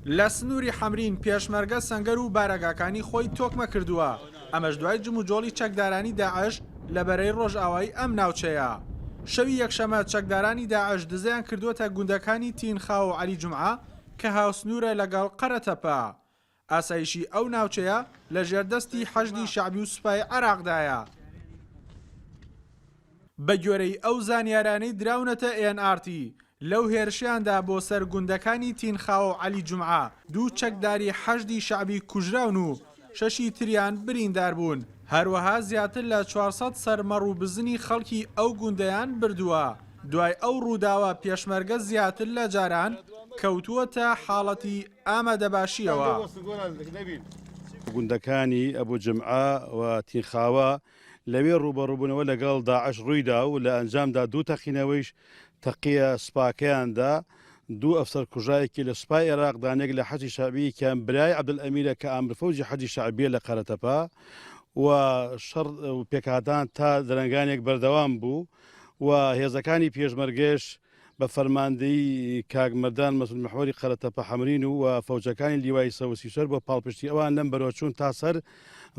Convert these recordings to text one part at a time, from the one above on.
لە سنووری حەمرین پێشمەرگە سەنگەر و بارەگاکانی خۆی تۆکمە کردووە. ئەمەش دوای جموجۆڵی چەکدارانی داعش لە بەرەی ڕۆژئاوایی ئەم ناوچەیە. شەوی یەکشەمە چەکدارانی داعش دزەیان کردووەتە گوندەکانی تینخا و عەلی جومعە کە هاوسنوورە لەگەڵ قەرەتەپە. ئاسایشی ئەو ناوچەیە لە ژێردەستی حەشدی شەعبی و سوپای عێراقدایە. بە گوێرەی ئەو زانیارانەی دراونەتە NRT لەو هێرشیاندا بۆ سەر گوندەکانی تینخا و عەلی جومعە دوو چەکداری حەشدی شەعبی کوژراون و شەشی تریان بریندار بوون. هەروەها زیاتر لە 400 سەرمەڕ و بزنی خەڵکی ئەو گوندەیان بردووە. دوای ئەو ڕووداوە پێشمەرگە زیاتر لە جاران کەوتووەتە حاڵەتی ئامادەباشیەوە. گوندەکانی ئەبوو جمعە و تینخاوە لەوێ ڕوبەڕووبوونەوە لەگەڵ داعش ڕوویدا و لە ئەنجامدا دوو تەقینەوەیش تەقیە سپاکەیاندا دوو ئەفسەر کوژایەکی لە سوپای عێراقدانێک لە حەجی شەعبی کە برای عەبدولئەمیرە کە ئامرفەوجی حەجی شەعبیە لە قەرەتەپە و شەڕ و پێکهاتان تا دەرەنگانێک بەردەوام بوو و هێزەکانی پێشمەرگەش بە فەرماندەی کاکمەردان مەسئول محوەری قەرەتەپە حەمرین و فەوجەکانی لیوای سەوەسیشەر بۆ پاڵپشتی ئەوان لەم بەرەوچوون تا سەر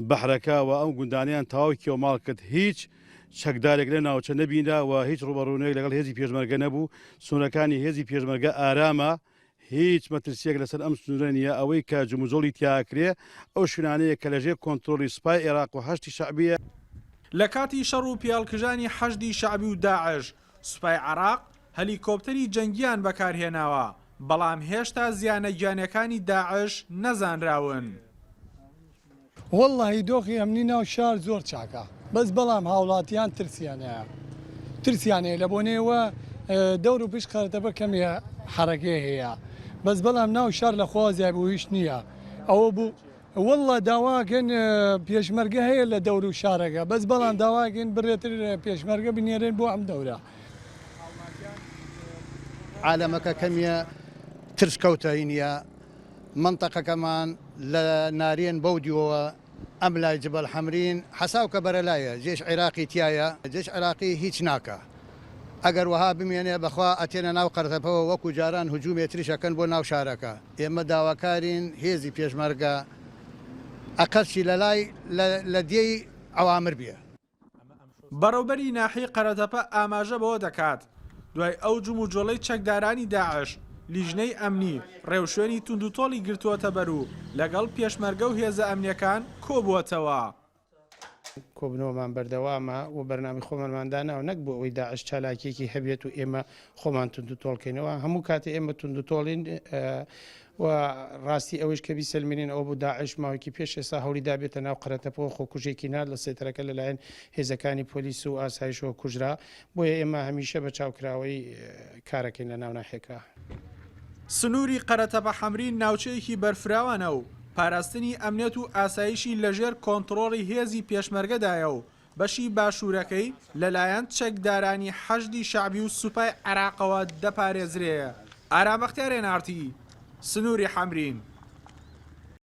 بەحرەکە و ئەو گوندانیان تەواوی ماڵ کرد. هیچ چەکدارێک لە ناوچە نەبینا و هیچ ڕوبەڕوونێک لەگەڵ هێزی پێشمەرگە نەبوو. سونەکانی هێزی پێشمەرگە ئارامە، هیچ مەترسیەک لەسەر ئەم سنوورە نیە. ئەوەی کە جموجۆڵی تیاکرێ ئەو شوێنانەیە کە لەژێر کۆنتڕۆلی سوپای عێراق و هەشتی شەعبیە. لە کاتی شەڕ و پیاڵکژانی حەشدی شەعبی و داعش سوپای عێراق هەلیکۆپتەری جەنگیان بەکارهێناوە، بەڵام هێشتا زیانە گیانەکانی داعش نەزانراون. وەڵڵاهی دۆخی ئەمنی ناو شار زۆر چاکە، بەس بەڵام هاوڵاتیان ترسیانەیە لە بۆنێەوە دەور و پشت قەرەتەپە کەمێ حەرەکەی هەیە، بەس بەڵام ناو شار لە خوازیای بوو هیچ نییە. ئەوە بوو وەڵڵا داواکەن پێشمەرگە هەیە لە دەور و شارەکە، بەس بەڵام داواکەن بڕێتر پێشمەرگە بنێرێن بۆ ئەم دەورە. عالەمەکە کەمیە ترسکەوتەی نییە. منطقەکەمان لە نارێن بەو دیوەوە ئەم لای جبەل حەمرین حەساو کە بەرەلایە جێش عێراقی تایە، جێش عێراقی هیچ ناکە. ئەگەر وەها بمێنێ بەخوا ئەتێنە ناو قەرەتەپەوە وەکو جاران هجوومێتریشەکەن بۆ ناو شارەکە. ئێمە داواکارین هێزی پێشمەرگە ئەقەرچی لە لای لە دێی ئەوامر بێ. بەڕێوبەری ناحی قەرەتەپە ئاماژە بەوە دەکات دوای ئەو جموجۆڵەی چەکدارانی داعش لیژنەی ئەمنی ڕێوشوێنی توندوتۆڵی گرتووەتە بەر و لەگەڵ پێشمەرگە و هێزە ئەمنیەکان کۆبووەتەوە. کۆبنەوەمان بەردەوامە و بەرنامی خۆمانمانداناوە نەک بۆ ئەوەی داعش چالاکیێکی هەبێت و ئێمە خۆمان توندوتۆڵکەینەوە. هەموو کاتێ ئێمە توندوتۆڵین و ڕاستی ئەوەش کە بیسەلمێنین ئەوە بۆ داعش ماوەیەکی پێش ئێستا هەوڵی دابێتە ناو قەرەتەپەوە خۆکوژێکی نار لە سێتەرەکە لەلایەن هێزەکانی پۆلیس و ئاسایشەوە کوژرا. بۆیە ئێمە هەمیشە بە چاوکراوەی کارەکەین لە ناو ناحێکە. سنووری قەرەتەپە حەمرین ناوچەیەکی بەرفراوانە و پاراستنی ئەمنیەت و ئاسایشی لەژێر کۆنتڕۆڵی هێزی پێشمەرگەدایە و بەشی باشوورەکەی لەلایەن چەکدارانی حەشدی شەعبی و سوپای عێراقەوە دەپارێزرێ. ئارام بەختیار NRT سنووری حەمرین.